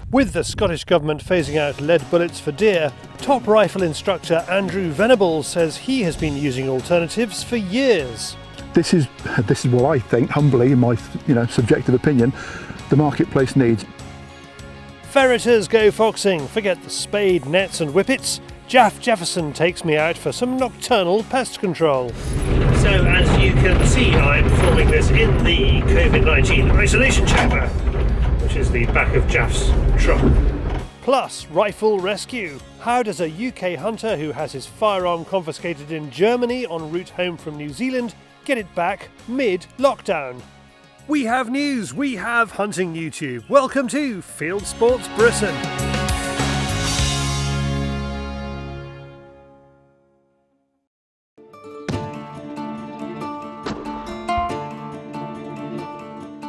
With the Scottish Government phasing out lead bullets for deer, top rifle instructor Andrew Venables says he has been using alternatives for years. This is what I think, humbly, in my subjective opinion, the marketplace needs. Ferreters go foxing, forget the spade, nets and whippets. Jaf Jefferson takes me out for some nocturnal pest control. So as you can see, I'm filming this in the COVID-19 isolation chamber, which is the back of Jaf's truck. Plus, rifle rescue. How does a UK hunter who has his firearm confiscated in Germany en route home from New Zealand get it back mid-lockdown? We have news, we have hunting YouTube. Welcome to Fieldsports Britain.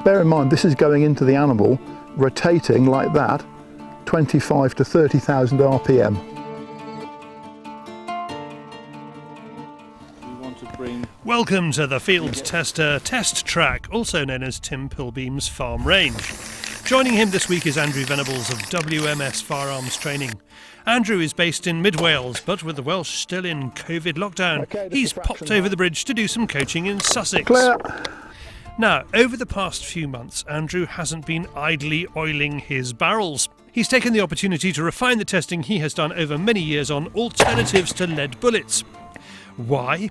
Bear in mind, this is going into the animal, rotating like that, 25 to 30,000 RPM. Welcome to the Field Tester Test Track, also known as Tim Pilbeam's Farm Range. Joining him this week is Andrew Venables of WMS Firearms Training. Andrew is based in mid-Wales, but with the Welsh still in COVID lockdown, he's popped over the bridge to do some coaching in Sussex. Clear. Now, over the past few months, Andrew hasn't been idly oiling his barrels. He's taken the opportunity to refine the testing he has done over many years on alternatives to lead bullets. Why?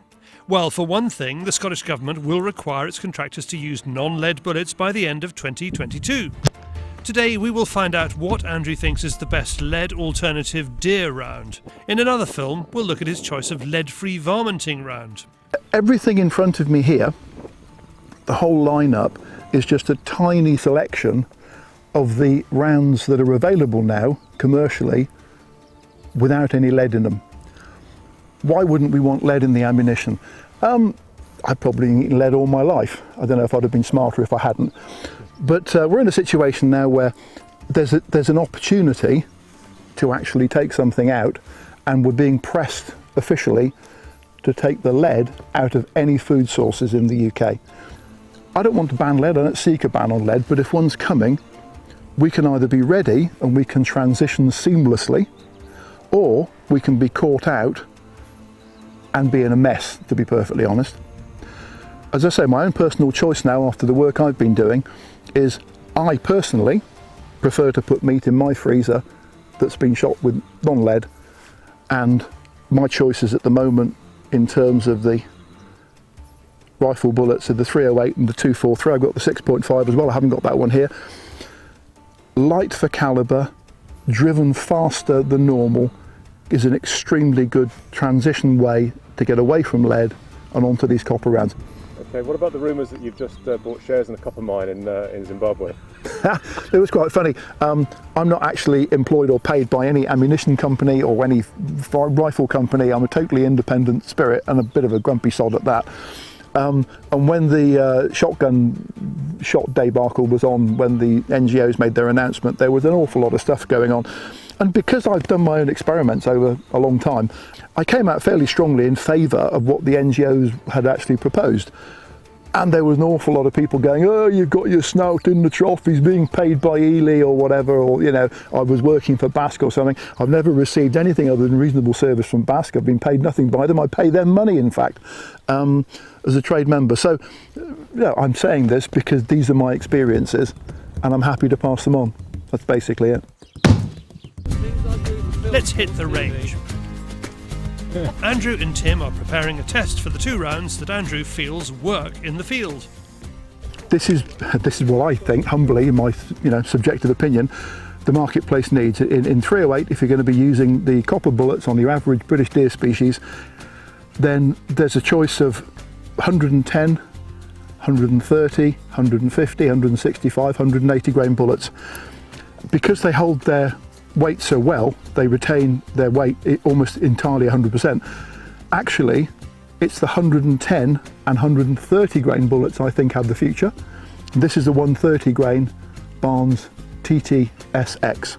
Well, for one thing, the Scottish Government will require its contractors to use non-lead bullets by the end of 2022. Today we will find out what Andrew thinks is the best lead alternative deer round. In another film, we'll look at his choice of lead-free varminting round. Everything in front of me here, the whole lineup, is just a tiny selection of the rounds that are available now commercially without any lead in them. Why wouldn't we want lead in the ammunition? I've probably eaten lead all my life. I don't know if I'd have been smarter if I hadn't. But we're in a situation now where there's an opportunity to actually take something out, and we're being pressed officially to take the lead out of any food sources in the UK. I don't want to ban lead, I don't seek a ban on lead, but if one's coming, we can either be ready and we can transition seamlessly, or we can be caught out and be in a mess, to be perfectly honest. As I say, my own personal choice now, after the work I've been doing, is I personally prefer to put meat in my freezer that's been shot with non-lead, and my choices at the moment in terms of the rifle bullets are the 308 and the 243. I've got the 6.5 as well, I haven't got that one here. Light for calibre, driven faster than normal, is an extremely good transition way to get away from lead and onto these copper rounds. Okay, what about the rumours that you've just bought shares in a copper mine in Zimbabwe? It was quite funny. I'm not actually employed or paid by any ammunition company or any rifle company. I'm a totally independent spirit and a bit of a grumpy sod at that. And when the shotgun shot debacle was on, when the NGOs made their announcement, there was an awful lot of stuff going on. And because I've done my own experiments over a long time, I came out fairly strongly in favour of what the NGOs had actually proposed. And there was an awful lot of people going, oh, you've got your snout in the trough, he's being paid by Ely or whatever, or, I was working for Basque or something. I've never received anything other than reasonable service from Basque. I've been paid nothing by them. I pay them money, in fact, as a trade member. So, I'm saying this because these are my experiences and I'm happy to pass them on. That's basically it. Let's hit the range. Andrew and Tim are preparing a test for the two rounds that Andrew feels work in the field. This is what I think, humbly, in my subjective opinion, the marketplace needs. In 308, if you're going to be using the copper bullets on your average British deer species, then there's a choice of 110, 130, 150, 165, 180 grain bullets. Because they hold their weight so well, they retain their weight almost entirely 100%. Actually, it's the 110 and 130 grain bullets I think have the future. This is the 130 grain Barnes TT-SX,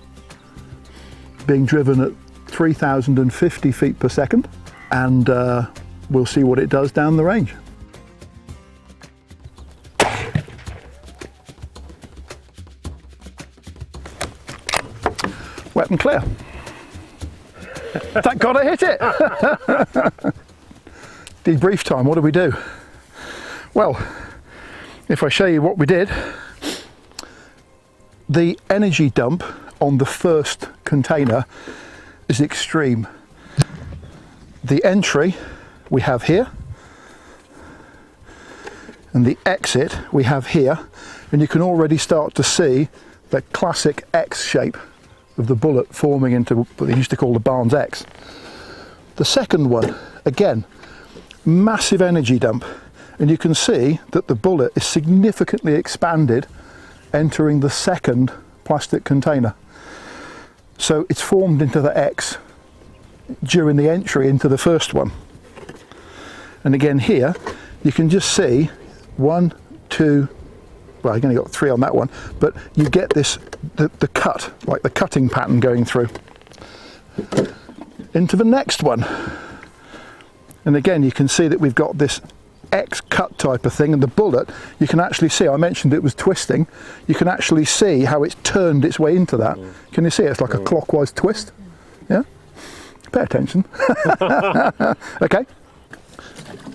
being driven at 3,050 feet per second, and we'll see what it does down the range. wet and clear. Thank God I hit it. Debrief time, what do we do? Well, if I show you what we did, the energy dump on the first container is extreme. The entry we have here, and the exit we have here, and you can already start to see the classic X shape of the bullet forming into what they used to call the Barnes X. The second one, again, massive energy dump, and you can see that the bullet is significantly expanded entering the second plastic container. So it's formed into the X during the entry into the first one. And again here, you can just see 1, 2, well, you've only got 3 on that one, but you get this, the cut, like the cutting pattern going through. Into the next one. And again, you can see that we've got this X cut type of thing, and the bullet, you can actually see, I mentioned it was twisting, you can actually see how it's turned its way into that. Can you see it? It's like a clockwise twist. Yeah? Pay attention. Okay.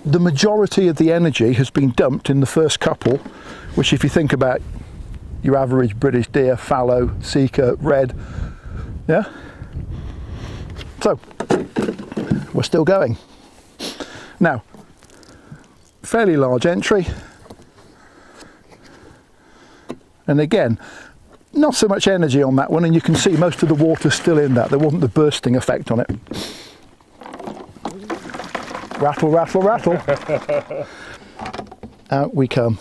The majority of the energy has been dumped in the first couple, which if you think about your average British deer, fallow, seeker, red, yeah? So, we're still going. Now, fairly large entry. And again, not so much energy on that one, and you can see most of the water still in that. There wasn't the bursting effect on it. Rattle, rattle, rattle. Out we come.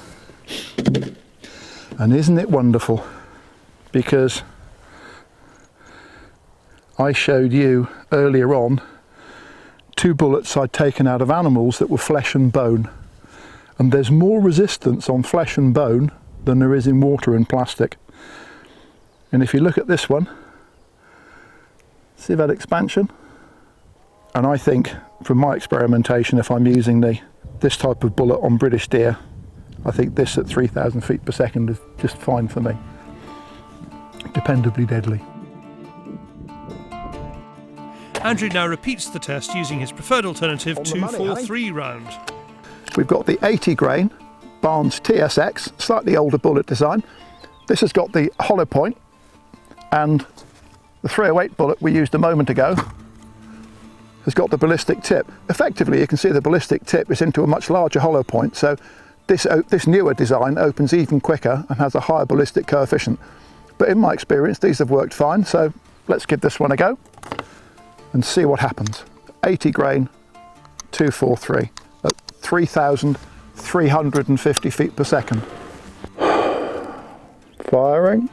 And isn't it wonderful? Because I showed you earlier on 2 bullets I'd taken out of animals that were flesh and bone. And there's more resistance on flesh and bone than there is in water and plastic. And if you look at this one, see that expansion? And I think, from my experimentation, if I'm using this type of bullet on British deer, I think this at 3,000 feet per second is just fine for me. Dependably deadly. Andrew now repeats the test using his preferred alternative 243 round. We've got the 80 grain Barnes TSX, slightly older bullet design. This has got the hollow point, and the 308 bullet we used a moment ago has got the ballistic tip. Effectively, you can see the ballistic tip is into a much larger hollow point, so this newer design opens even quicker and has a higher ballistic coefficient. But in my experience, these have worked fine, so let's give this one a go and see what happens. 80 grain, 243 at 3,350 feet per second. Firing.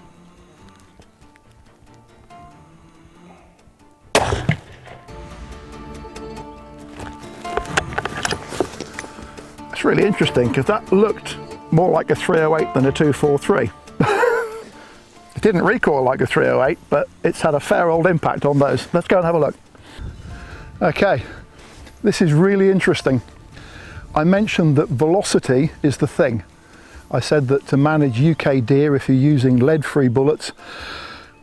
It's really interesting because that looked more like a 308 than a 243. It didn't recoil like a 308, but it's had a fair old impact on those. Let's go and have a look. Okay, this is really interesting. I mentioned that velocity is the thing. I said that to manage UK deer, if you're using lead-free bullets,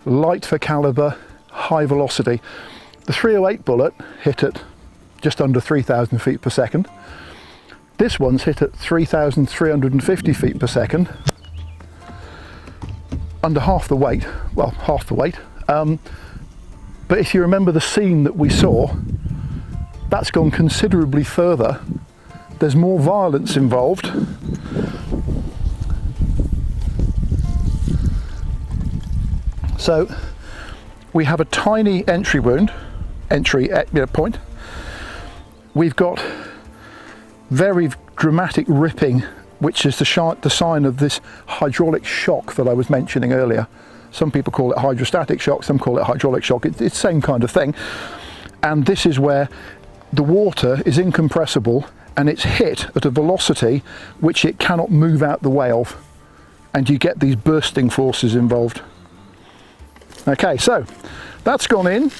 light for caliber, high velocity. The 308 bullet hit at just under 3,000 feet per second. This one's hit at 3,350 feet per second. Under half the weight, well, half the weight. But if you remember the scene that we saw, that's gone considerably further. There's more violence involved. So we have a tiny entry wound, point. We've got very dramatic ripping, which is the sign of this hydraulic shock that I was mentioning earlier. Some people call it hydrostatic shock, some call it hydraulic shock. It's the same kind of thing. And this is where the water is incompressible and it's hit at a velocity which it cannot move out the way of. And you get these bursting forces involved. Okay, so that's gone in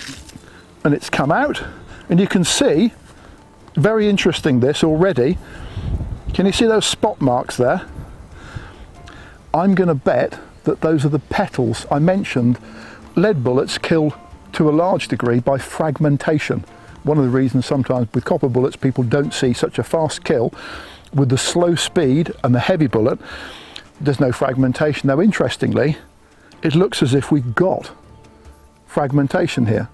and it's come out, and you can see, very interesting this already. Can you see those spot marks there? I'm going to bet that those are the petals. I mentioned lead bullets kill to a large degree by fragmentation. One of the reasons sometimes with copper bullets people don't see such a fast kill. With the slow speed and the heavy bullet, there's no fragmentation. Now interestingly, it looks as if we've got fragmentation here.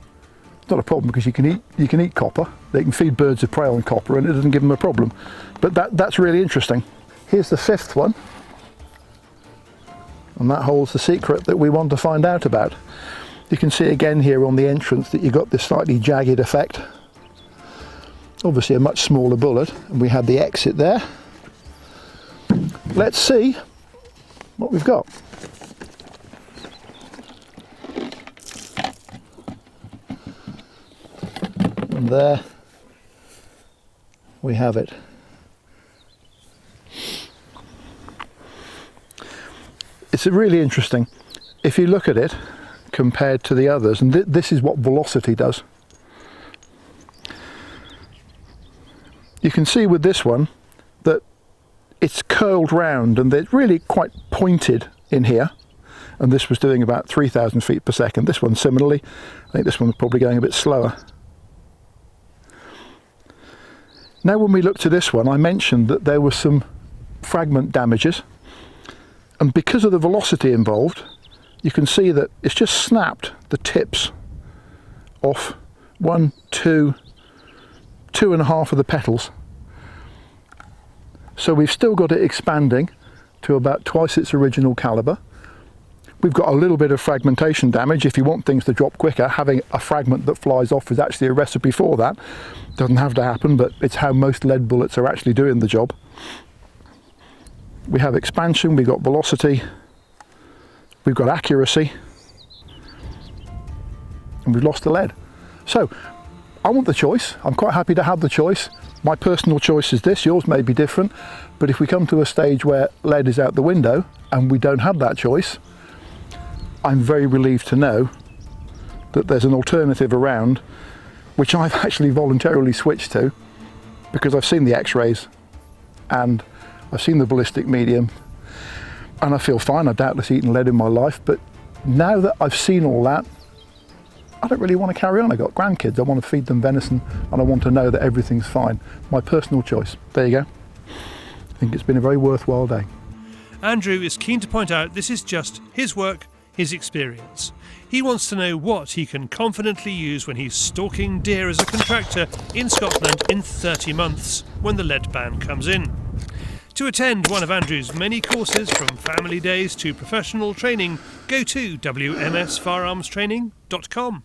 It's not a problem because you can eat copper. They can feed birds of prey on copper and it doesn't give them a problem. But that's really interesting. Here's the fifth one, and that holds the secret that we want to find out about. You can see again here on the entrance that you've got this slightly jagged effect. Obviously a much smaller bullet, and we have the exit there. Let's see what we've got. And there we have it. It's really interesting if you look at it compared to the others, and this is what velocity does. You can see with this one that it's curled round and they're really quite pointed in here, and this was doing about 3,000 feet per second. This one similarly, I think this one's probably going a bit slower. Now when we look to this one, I mentioned that there were some fragment damages, and because of the velocity involved, you can see that it's just snapped the tips off 1, 2, 2.5 of the petals. So we've still got it expanding to about twice its original caliber. We've got a little bit of fragmentation damage. If you want things to drop quicker, having a fragment that flies off is actually a recipe for that. Doesn't have to happen, but it's how most lead bullets are actually doing the job. We have expansion, we've got velocity, we've got accuracy, and we've lost the lead. So I want the choice. I'm quite happy to have the choice. My personal choice is this, yours may be different, but if we come to a stage where lead is out the window and we don't have that choice, I'm very relieved to know that there's an alternative around, which I've actually voluntarily switched to because I've seen the x-rays and I've seen the ballistic medium and I feel fine. I've doubtless eaten lead in my life, but now that I've seen all that, I don't really want to carry on. I've got grandkids, I want to feed them venison and I want to know that everything's fine. My personal choice. There you go. I think it's been a very worthwhile day. Andrew is keen to point out this is just his work, his experience. He wants to know what he can confidently use when he's stalking deer as a contractor in Scotland in 30 months when the lead ban comes in. To attend one of Andrew's many courses from family days to professional training, go to wmsfirearmstraining.com.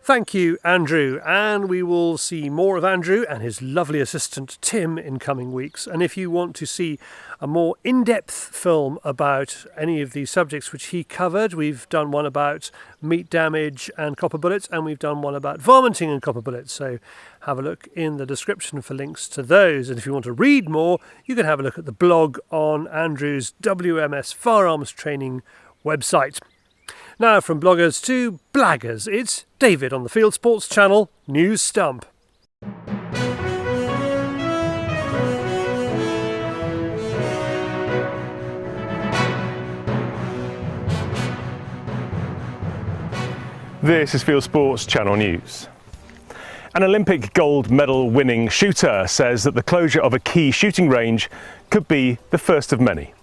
Thank you, Andrew, and we will see more of Andrew and his lovely assistant Tim in coming weeks. And if you want to see a more in-depth film about any of these subjects which he covered, we've done one about meat damage and copper bullets, and we've done one about vomiting and copper bullets. So have a look in the description for links to those. And if you want to read more, you can have a look at the blog on Andrew's WMS Firearms Training website. Now from bloggers to blaggers, it's David on the Fieldsports channel, News Stump. This is Fieldsports Channel News. An Olympic gold medal winning shooter says that the closure of a key shooting range could be the first of many.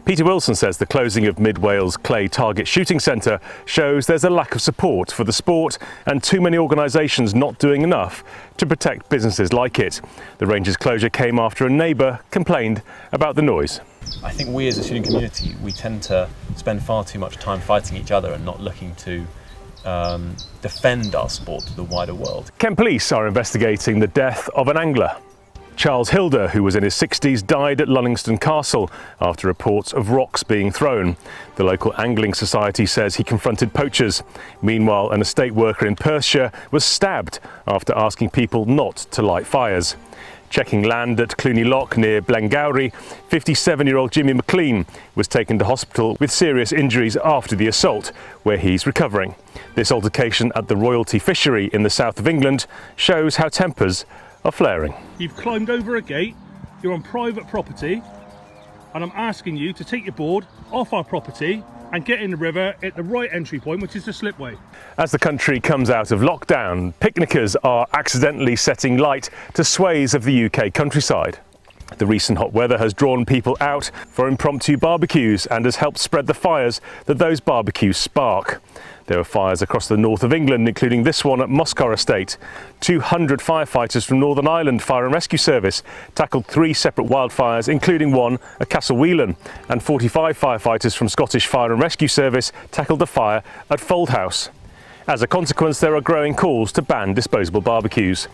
Peter Wilson says the closing of Mid Wales Clay Target Shooting Centre shows there's a lack of support for the sport and too many organisations not doing enough to protect businesses like it. The range's closure came after a neighbour complained about the noise. I think we as a shooting community, we tend to spend far too much time fighting each other and not looking to defend our sport to the wider world. Kent Police are investigating the death of an angler. Charles Hilder, who was in his 60s, died at Lullingstone Castle after reports of rocks being thrown. The local angling society says he confronted poachers. Meanwhile, an estate worker in Perthshire was stabbed after asking people not to light fires. Checking land at Cluny Loch near Blengowrie, 57-year-old Jimmy McLean was taken to hospital with serious injuries after the assault, where he's recovering. This altercation at the Royalty Fishery in the south of England shows how tempers are flaring. You've climbed over a gate, you're on private property, and I'm asking you to take your board off our property and get in the river at the right entry point, which is the slipway. As the country comes out of lockdown, picnickers are accidentally setting light to swathes of the UK countryside. The recent hot weather has drawn people out for impromptu barbecues and has helped spread the fires that those barbecues spark. There were fires across the north of England, including this one at Moscow Estate. 200 firefighters from Northern Ireland Fire and Rescue Service tackled 3 separate wildfires, including one at Castle Whelan, and 45 firefighters from Scottish Fire and Rescue Service tackled a fire at Foldhouse. As a consequence, there are growing calls to ban disposable barbecues.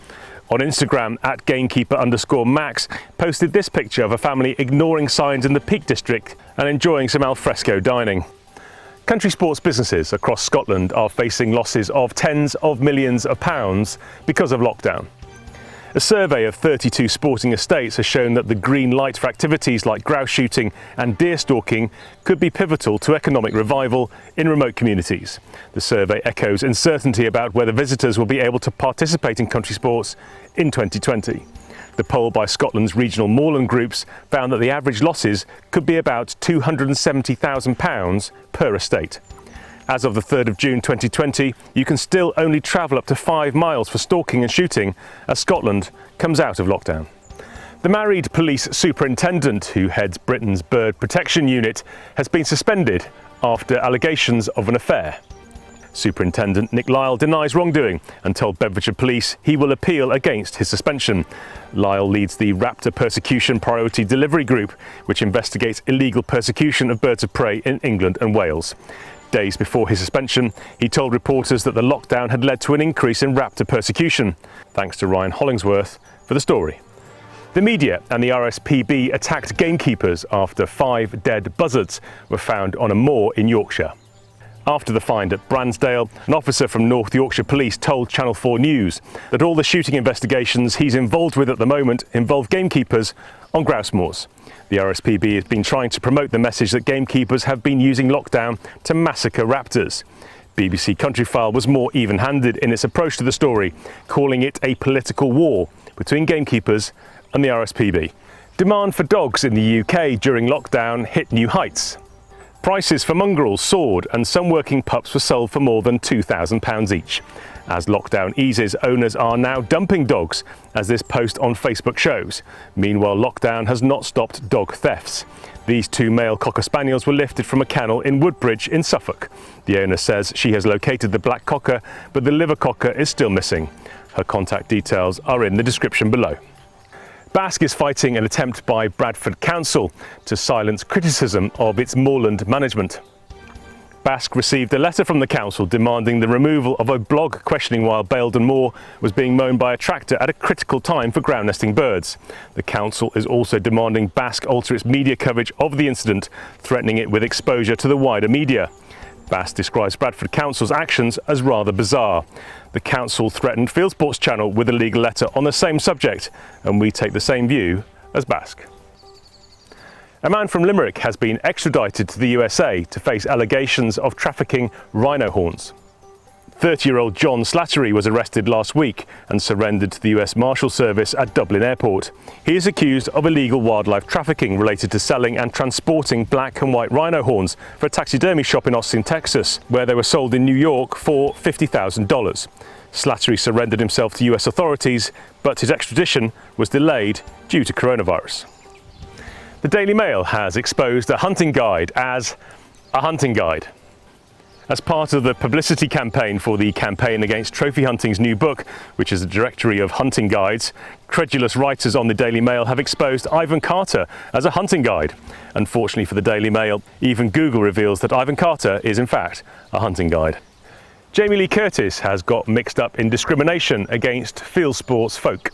On Instagram, @gamekeeper_Max posted this picture of a family ignoring signs in the Peak District and enjoying some alfresco dining. Country sports businesses across Scotland are facing losses of tens of millions of pounds because of lockdown. A survey of 32 sporting estates has shown that the green light for activities like grouse shooting and deer stalking could be pivotal to economic revival in remote communities. The survey echoes uncertainty about whether visitors will be able to participate in country sports in 2020. The poll by Scotland's regional moorland groups found that the average losses could be about £270,000 per estate. As of the 3rd of June 2020, you can still only travel up to 5 miles for stalking and shooting as Scotland comes out of lockdown. The married police superintendent who heads Britain's bird protection unit has been suspended after allegations of an affair. Superintendent Nick Lyle denies wrongdoing and told Bedfordshire Police he will appeal against his suspension. Lyle leads the Raptor Persecution Priority Delivery Group, which investigates illegal persecution of birds of prey in England and Wales. Days before his suspension, he told reporters that the lockdown had led to an increase in raptor persecution. Thanks to Ryan Hollingsworth for the story. The media and the RSPB attacked gamekeepers after 5 dead buzzards were found on a moor in Yorkshire. After the find at Bransdale, an officer from North Yorkshire Police told Channel 4 News that all the shooting investigations he's involved with at the moment involve gamekeepers on grouse moors. The RSPB has been trying to promote the message that gamekeepers have been using lockdown to massacre raptors. BBC Countryfile was more even-handed in its approach to the story, calling it a political war between gamekeepers and the RSPB. Demand for dogs in the UK during lockdown hit new heights. Prices for mongrels soared and some working pups were sold for more than £2,000 each. As lockdown eases, owners are now dumping dogs, as this post on Facebook shows. Meanwhile, lockdown has not stopped dog thefts. These 2 male Cocker Spaniels were lifted from a kennel in Woodbridge in Suffolk. The owner says she has located the black cocker, but the liver cocker is still missing. Her contact details are in the description below. Bask is fighting an attempt by Bradford Council to silence criticism of its moorland management. Bask received a letter from the council demanding the removal of a blog questioning why Baildon Moor was being mown by a tractor at a critical time for ground nesting birds. The council is also demanding Bask alter its media coverage of the incident, threatening it with exposure to the wider media. Bask describes Bradford Council's actions as rather bizarre. The council threatened Fieldsports Channel with a legal letter on the same subject, and we take the same view as Bask. A man from Limerick has been extradited to the USA to face allegations of trafficking rhino horns. 30-year-old John Slattery was arrested last week and surrendered to the US Marshal Service at Dublin Airport. He is accused of illegal wildlife trafficking related to selling and transporting black and white rhino horns for a taxidermy shop in Austin, Texas, where they were sold in New York for $50,000. Slattery surrendered himself to US authorities, but his extradition was delayed due to coronavirus. The Daily Mail has exposed a hunting guide as a hunting guide. As part of the publicity campaign for the Campaign Against Trophy Hunting's new book, which is a directory of hunting guides, credulous writers on the Daily Mail have exposed Ivan Carter as a hunting guide. Unfortunately for the Daily Mail, even Google reveals that Ivan Carter is in fact a hunting guide. Jamie Lee Curtis has got mixed up in discrimination against Fieldsports folk.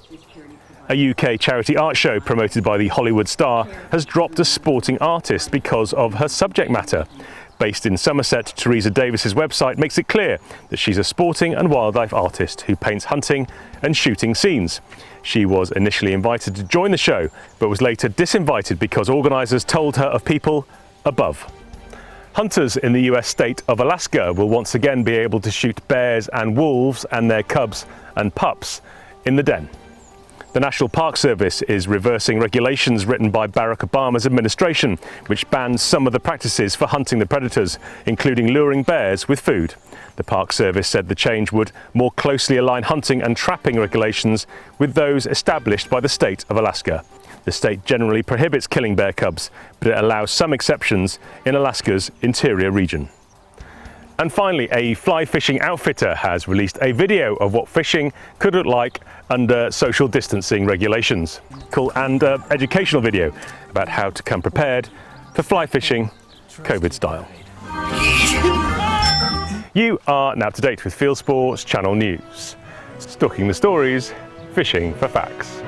A UK charity art show promoted by the Hollywood Star has dropped a sporting artist because of her subject matter. Based in Somerset, Teresa Davis's website makes it clear that she's a sporting and wildlife artist who paints hunting and shooting scenes. She was initially invited to join the show, but was later disinvited because organisers told her of people above. Hunters in the US state of Alaska will once again be able to shoot bears and wolves and their cubs and pups in the den. The National Park Service is reversing regulations written by Barack Obama's administration, which bans some of the practices for hunting the predators, including luring bears with food. The Park Service said the change would more closely align hunting and trapping regulations with those established by the state of Alaska. The state generally prohibits killing bear cubs, but it allows some exceptions in Alaska's interior region. And finally, a fly fishing outfitter has released a video of what fishing could look like under social distancing regulations. Cool, and educational video about how to come prepared for fly fishing COVID style. You are now up to date with Fieldsports Channel News. Stalking the stories, fishing for facts.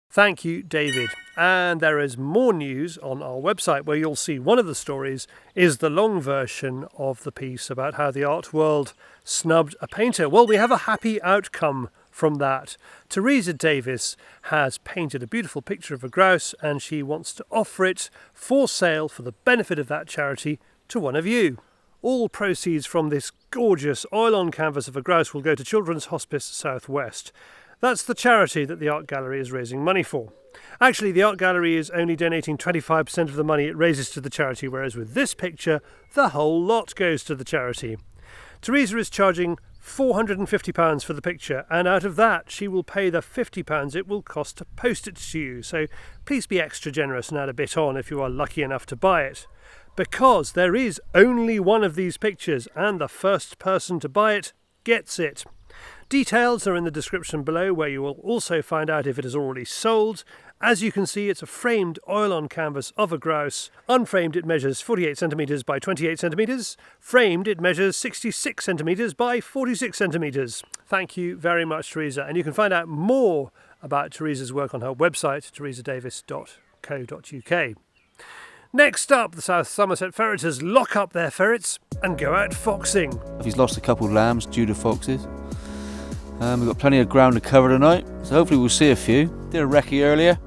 Thank you, David. And there is more news on our website where you'll see one of the stories is the long version of the piece about how the art world snubbed a painter. Well, we have a happy outcome from that. Teresa Davis has painted a beautiful picture of a grouse and she wants to offer it for sale for the benefit of that charity to one of you. All proceeds from this gorgeous oil-on canvas of a grouse will go to Children's Hospice South West. That's the charity that the art gallery is raising money for. Actually, the art gallery is only donating 25% of the money it raises to the charity, whereas with this picture, the whole lot goes to the charity. Teresa is charging £450 for the picture, and out of that, she will pay the £50 it will cost to post it to you. So please be extra generous and add a bit on if you are lucky enough to buy it. Because there is only one of these pictures, and the first person to buy it gets it. Details are in the description below, where you will also find out if it is already sold. As you can see, it's a framed oil-on canvas of a grouse. Unframed, it measures 48 centimetres by 28 centimetres. Framed, it measures 66 centimetres by 46 centimetres. Thank you very much, Teresa. And you can find out more about Teresa's work on her website, teresadavis.co.uk. Next up, the South Somerset Ferreters lock up their ferrets and go out foxing. He's lost a couple of lambs due to foxes. We've got plenty of ground to cover tonight, so hopefully we'll see a few. Did a recce earlier,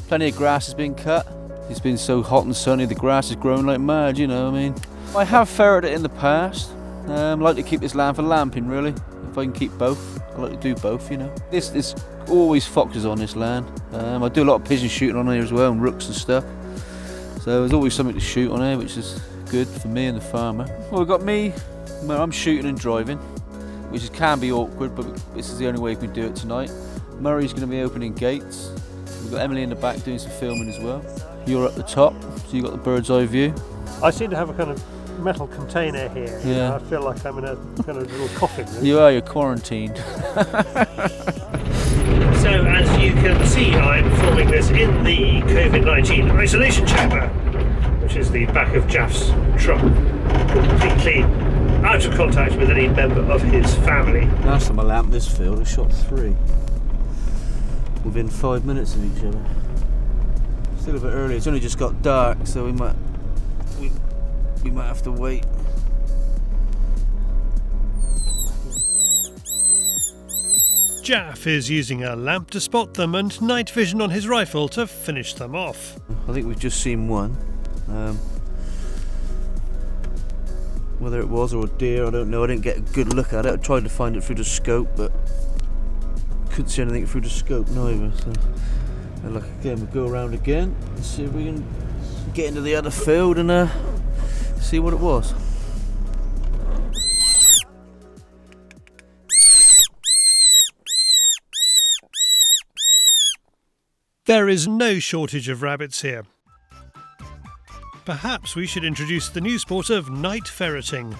plenty of grass has been cut. It's been so hot and sunny, the grass has grown like mad, you know what I mean. I have ferreted in the past. I like to keep this land for lamping, really. If I can keep both, I like to do both, you know. There's always foxes on this land. I do a lot of pigeon shooting on here as well, and rooks and stuff. So there's always something to shoot on here, which is good for me and the farmer. Well, we've got me, well, I'm shooting and driving, which can be awkward, but this is the only way we can do it tonight. Murray's going to be opening gates. We've got Emily in the back doing some filming as well. You're at the top, so you've got the bird's eye view. I seem to have a kind of metal container here. Yeah. You know, I feel like I'm in a kind of little coffin. Really. You're quarantined. So as you can see, I'm filming this in the COVID-19 isolation chamber, which is the back of Jaf's truck, completely out of contact with any member of his family. Last time I lamped this field, I shot 3 within 5 minutes of each other. Still a bit early. It's only just got dark, so we might have to wait. Jaf is using a lamp to spot them and night vision on his rifle to finish them off. I think we've just seen one. Whether it was or a deer, I don't know. I didn't get a good look at it. I tried to find it through the scope, but couldn't see anything through the scope neither. So, like again, we'll go around again and see if we can get into the other field and see what it was. There is no shortage of rabbits here. Perhaps we should introduce the new sport of night ferreting.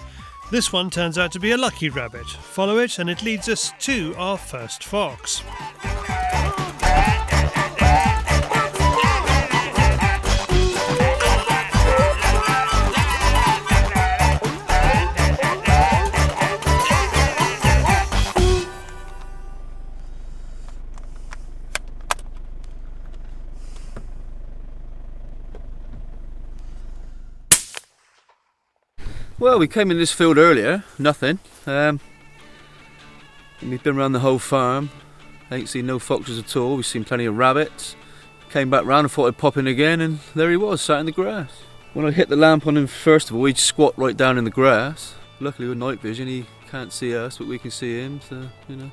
This one turns out to be a lucky rabbit. Follow it and it leads us to our first fox. Well, we came in this field earlier, nothing. We've been around the whole farm. Ain't seen no foxes at all. We've seen plenty of rabbits, Came back round and thought I'd pop in again, and there he was, sat in the grass. When I hit the lamp on him, first of all, he'd squat right down in the grass. Luckily with night vision, he can't see us, but we can see him, so, you know.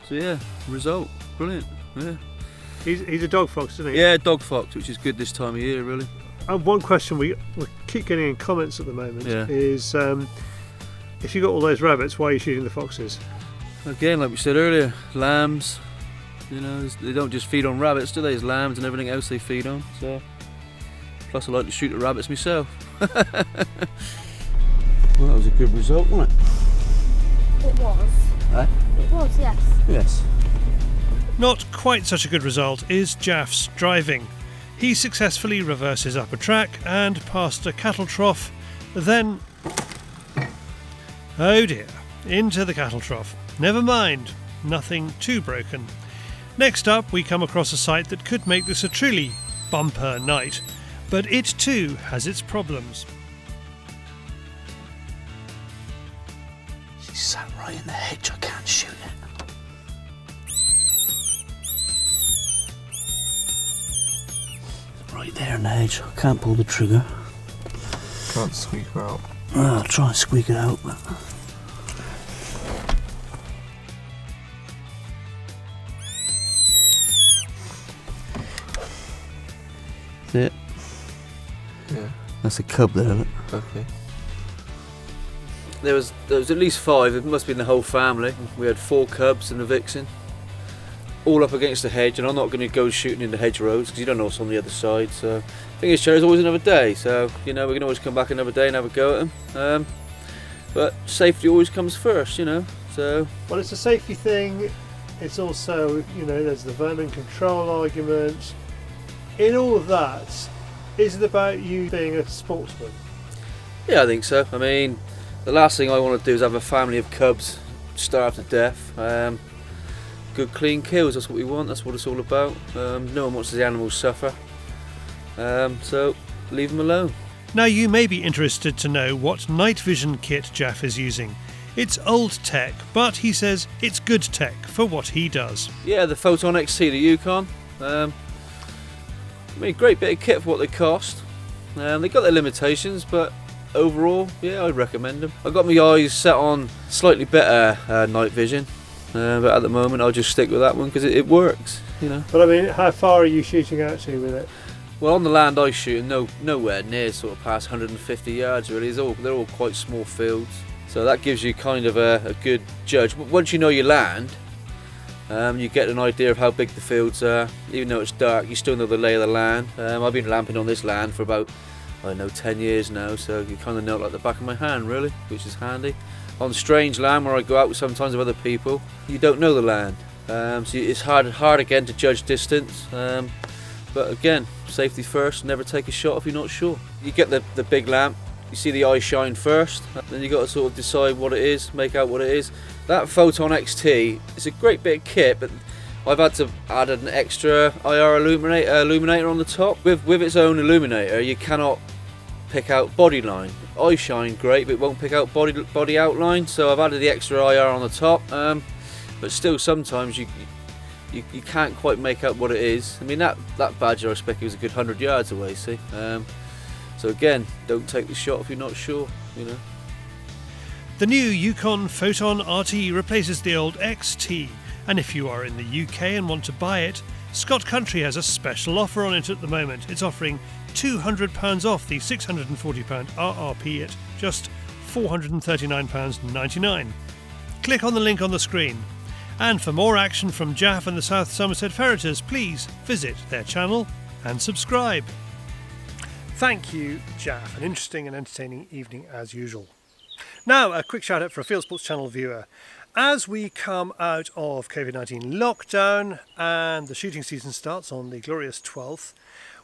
So yeah, result, brilliant, yeah. He's a dog fox, isn't he? Yeah, dog fox, which is good this time of year, really. And one question we keep getting in comments at the moment is, if you got all those rabbits, why are you shooting the foxes? Again, like we said earlier, lambs, you know, they don't just feed on rabbits, do they? There's lambs and everything else they feed on, so. Plus I like to shoot at rabbits myself. Well, that was a good result, wasn't it? It was. Eh? It was, yes. Yes. Not quite such a good result is Jaf's driving. He successfully reverses up a track and past a cattle trough, then... oh dear, into the cattle trough. Never mind, nothing too broken. Next up we come across a site that could make this a truly bumper night, but it too has its problems. She sat right in the hedge, I can't shoot it. Right there in the hedge, I can't pull the trigger. Can't squeak her out. I'll try and squeak it out, but... That's it. Yeah. That's a cub there, look. Okay. There was at least 5, it must have been the whole family. We had 4 cubs and a vixen, all up against the hedge, and I'm not going to go shooting in the hedgerows because you don't know what's on the other side. So, thing is, there's always another day, so you know we can always come back another day and have a go at them. But safety always comes first, you know. So. Well, it's a safety thing. It's also, you know, there's the vermin control argument. In all of that, is it about you being a sportsman? Yeah, I think so. I mean, the last thing I want to do is have a family of cubs starve to death. Good clean kills, that's what we want, that's what it's all about. No one wants to see animals suffer, so leave them alone. Now you may be interested to know what night vision kit Jaf is using. It's old tech, but he says it's good tech for what he does. Yeah, the Photon XT, the Yukon. I mean, great bit of kit for what they cost. They got their limitations, but overall, yeah, I'd recommend them. I've got my eyes set on slightly better night vision. But at the moment I'll just stick with that one because it works, you know. But I mean, how far are you shooting out to with it? Well, on the land I shoot, nowhere near sort of past 150 yards really. They're all quite small fields, so that gives you kind of a good judge. But once you know your land, you get an idea of how big the fields are. Even though it's dark, you still know the lay of the land. I've been lamping on this land for about, I don't know, 10 years now, so you kind of know it like the back of my hand really, which is handy. On strange land where I go out sometimes with other people, you don't know the land, so it's hard again to judge distance. But again, safety first. Never take a shot if you're not sure. You get the big lamp, you see the eye shine first, then you got to sort of decide what it is, make out what it is. That Photon XT is a great bit of kit, but I've had to add an extra IR illuminator on the top. With its own illuminator, you cannot pick out body line. Eye shine great, but it won't pick out body outline, so I've added the extra IR on the top, but still sometimes you can't quite make out what it is. I mean, that badger I expect was a good 100 yards away, see. So again, don't take the shot if you're not sure, you know. The new Yukon Photon RT replaces the old XT, and if you are in the UK and want to buy it, Scott Country has a special offer on it at the moment. It's offering £200 off the £640 RRP at just £439.99. Click on the link on the screen. And for more action from Jaf and the South Somerset Ferreters, please visit their channel and subscribe. Thank you, Jaf. An interesting and entertaining evening as usual. Now, a quick shout out for a Fieldsports channel viewer. As we come out of COVID-19 lockdown and the shooting season starts on the glorious 12th,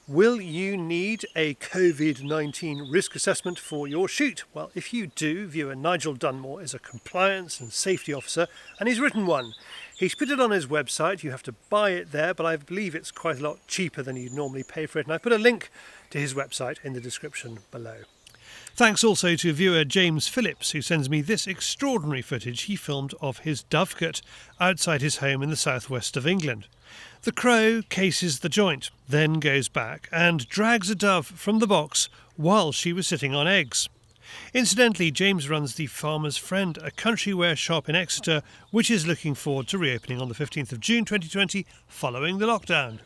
will you need a COVID-19 risk assessment for your shoot? Well, if you do, viewer Nigel Dunmore is a compliance and safety officer, and he's written one. He's put it on his website. You have to buy it there, but I believe it's quite a lot cheaper than you'd normally pay for it, and I put a link to his website in the description below. Thanks also to viewer James Phillips, who sends me this extraordinary footage he filmed of his dovecote outside his home in the southwest of England. The crow cases the joint, then goes back and drags a dove from the box while she was sitting on eggs. Incidentally, James runs the Farmer's Friend, a country wear shop in Exeter, which is looking forward to reopening on the 15th of June 2020 following the lockdown.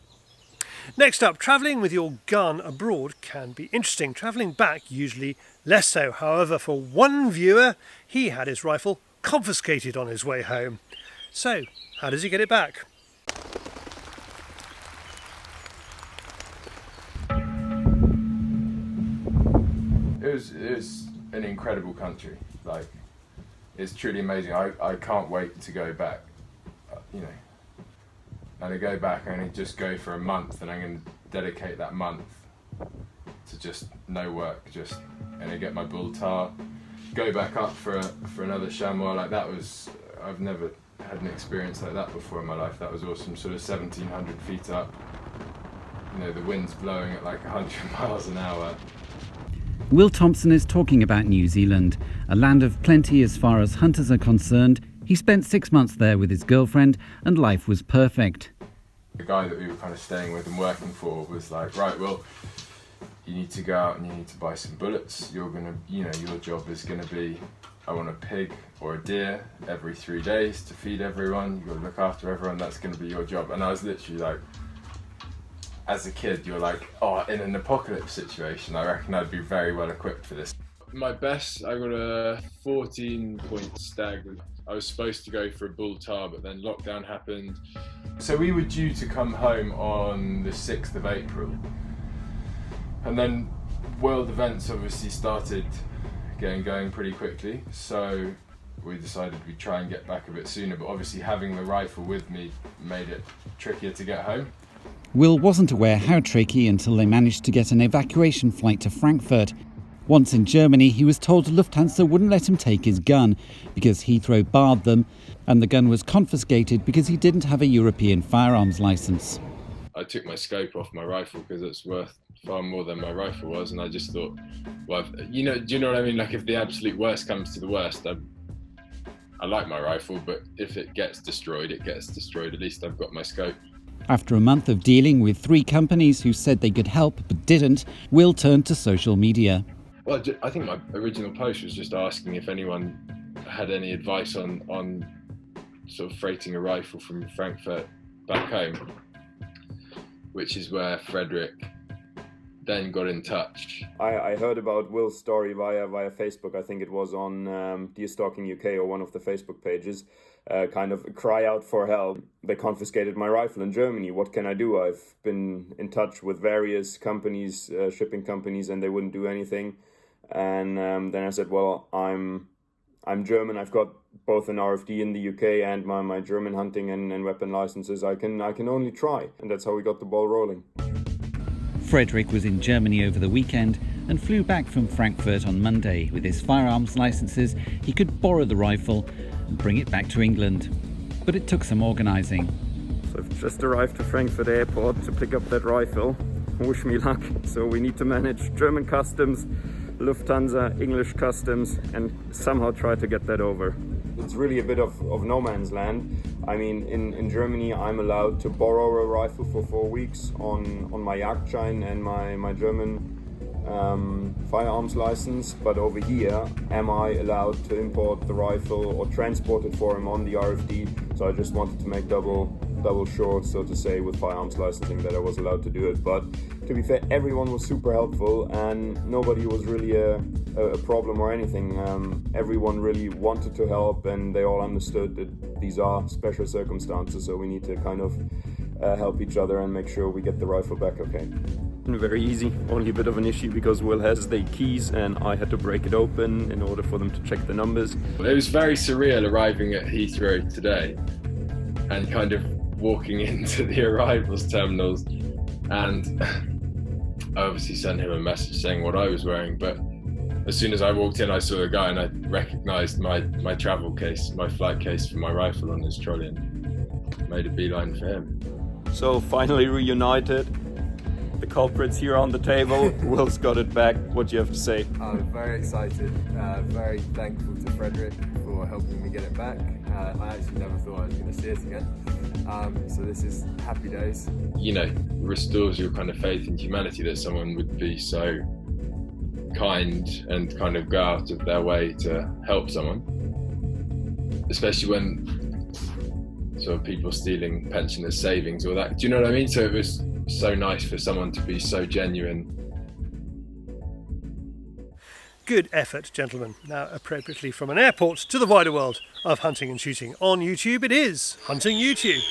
Next up, travelling with your gun abroad can be interesting. Travelling back, usually less so. However, for one viewer, he had his rifle confiscated on his way home. So, how does he get it back? It was an incredible country. Like, it's truly amazing. I can't wait to go back, you know. And to go back, I only just go for a month, and I'm going to dedicate that month to just no work, and I get my bull tar, go back up for another chamois. Like, that was, I've never had an experience like that before in my life. That was awesome. Sort of 1,700 feet up, you know, the wind's blowing at like 100 miles an hour. Will Thompson is talking about New Zealand, a land of plenty as far as hunters are concerned. He spent 6 months there with his girlfriend and life was perfect. The guy that we were kind of staying with and working for was like, right, well, you need to go out and you need to buy some bullets. You're gonna, you know, your job is gonna be, I want a pig or a deer every 3 days to feed everyone. You've got to look after everyone. That's gonna be your job. And I was literally like, as a kid, you're like, oh, in an apocalypse situation, I reckon I'd be very well equipped for this. My best, I got a 14-point stag. I was supposed to go for a bull tar, but then lockdown happened. So we were due to come home on the 6th of April. And then world events obviously started getting going pretty quickly. So we decided we'd try and get back a bit sooner, but obviously having the rifle with me made it trickier to get home. Will wasn't aware how tricky until they managed to get an evacuation flight to Frankfurt. Once in Germany, he was told Lufthansa wouldn't let him take his gun because Heathrow barred them, and the gun was confiscated because he didn't have a European firearms licence. I took my scope off my rifle because it's worth far more than my rifle was, and I just thought, well, you know, do you know what I mean? Like, if the absolute worst comes to the worst, I like my rifle, but if it gets destroyed, it gets destroyed. At least I've got my scope. After a month of dealing with 3 companies who said they could help but didn't, Will turned to social media. Well, I think my original post was just asking if anyone had any advice on sort of freighting a rifle from Frankfurt back home, which is where Frederic then got in touch. I heard about Will's story via Facebook. I think it was on Deer Stalking UK or one of the Facebook pages. Kind of a cry out for help. They confiscated my rifle in Germany. What can I do? I've been in touch with various companies, shipping companies, and they wouldn't do anything. And then I said, well, I'm German. I've got both an RFD in the UK and my German hunting and weapon licenses. I can only try, and that's how we got the ball rolling. Frederic was in Germany over the weekend and flew back from Frankfurt on Monday. With his firearms licenses, he could borrow the rifle and bring it back to England. But it took some organising. So I've just arrived to Frankfurt Airport to pick up that rifle. Wish me luck. So we need to manage German customs, Lufthansa, English customs, and somehow try to get that over. It's really a bit of no man's land. I mean, in Germany, I'm allowed to borrow a rifle for 4 weeks on my Jagdschein and my German firearms license, but over here, am I allowed to import the rifle or transport it for him on the RFD? So I just wanted to make double sure, so to say, with firearms licensing that I was allowed to do it. But to be fair, everyone was super helpful and nobody was really a problem or anything. Everyone really wanted to help and they all understood that these are special circumstances, so we need to kind of help each other and make sure we get the rifle back okay. Very easy, only a bit of an issue because Will has the keys and I had to break it open in order for them to check the numbers. It was very surreal arriving at Heathrow today and kind of walking into the arrivals terminals, and I obviously sent him a message saying what I was wearing, but as soon as I walked in I saw a guy and I recognised my travel case, my flight case for my rifle on his trolley, and made a beeline for him. So finally reunited. The culprits here on the table. Will's got it back. What do you have to say? I'm very excited, very thankful to Frederic for helping me get it back. I actually never thought I was going to see it again. So this is happy days. You know, restores your kind of faith in humanity that someone would be so kind and kind of go out of their way to help someone. Especially when sort of people stealing pensioners' savings or that. Do you know what I mean? So it was so nice for someone to be so genuine. Good effort, gentlemen. Now, appropriately from an airport to the wider world of hunting and shooting. On YouTube, it is Hunting YouTube.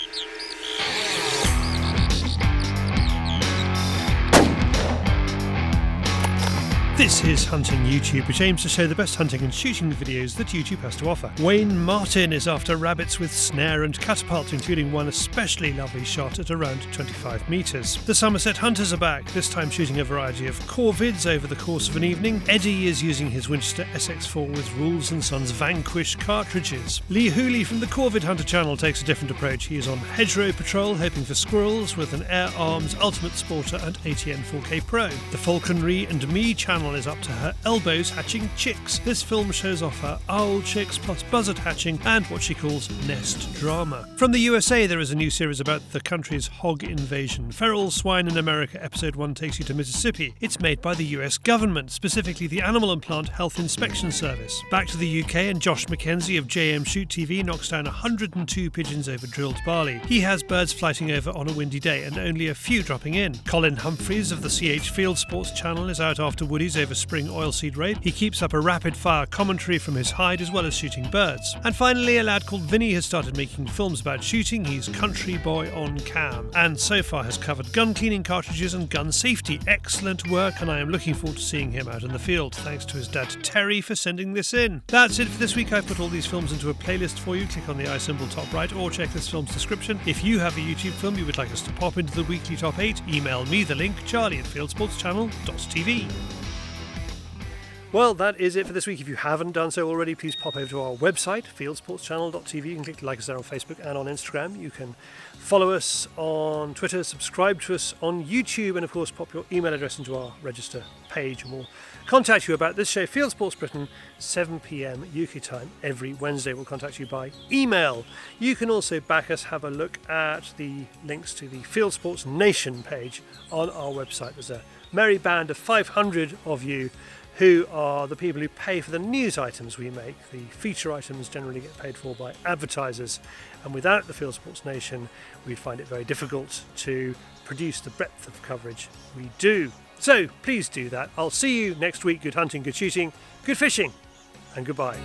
This is Hunting YouTube, which aims to show the best hunting and shooting videos that YouTube has to offer. Wayne Martin is after rabbits with snare and catapult, including one especially lovely shot at around 25 metres. The Somerset Hunters are back, this time shooting a variety of corvids over the course of an evening. Eddie is using his Winchester SX4 with Rules & Sons Vanquish cartridges. Lee Hooley from the Corvid Hunter channel takes a different approach. He is on hedgerow patrol, hoping for squirrels with an Air Arms Ultimate Sporter and ATN 4K Pro. The Falconry and Me channel is up to her elbows hatching chicks. This film shows off her owl chicks plus buzzard hatching and what she calls nest drama. From the USA, there is a new series about the country's hog invasion. Feral Swine in America Episode 1 takes you to Mississippi. It's made by the US government, specifically the Animal and Plant Health Inspection Service. Back to the UK, and Josh McKenzie of JM Shoot TV knocks down 102 pigeons over drilled barley. He has birds flighting over on a windy day and only a few dropping in. Colin Humphreys of the CH Fieldsports channel is out after woodies over spring oilseed raid. He keeps up a rapid-fire commentary from his hide as well as shooting birds. And finally, a lad called Vinny has started making films about shooting. He's Country Boy on Cam, and so far has covered gun cleaning cartridges and gun safety. Excellent work, and I am looking forward to seeing him out in the field. Thanks to his dad Terry for sending this in. That's it for this week. I've put all these films into a playlist for you. Click on the I symbol top right or check this film's description. If you have a YouTube film you would like us to pop into the weekly top 8, email me the link, charlie@fieldsportschannel.tv. Well, that is it for this week. If you haven't done so already, please pop over to our website, fieldsportschannel.tv. You can click like us there on Facebook and on Instagram. You can follow us on Twitter, subscribe to us on YouTube, and of course pop your email address into our register page and we'll contact you about this show. Fieldsports Britain, 7 p.m. UK time every Wednesday. We'll contact you by email. You can also back us, have a look at the links to the Fieldsports Nation page on our website. There's a merry band of 500 of you who are the people who pay for the news items we make. The feature items generally get paid for by advertisers, and without the Fieldsports Nation, we'd find it very difficult to produce the breadth of coverage we do. So please do that. I'll see you next week. Good hunting, good shooting, good fishing, and goodbye.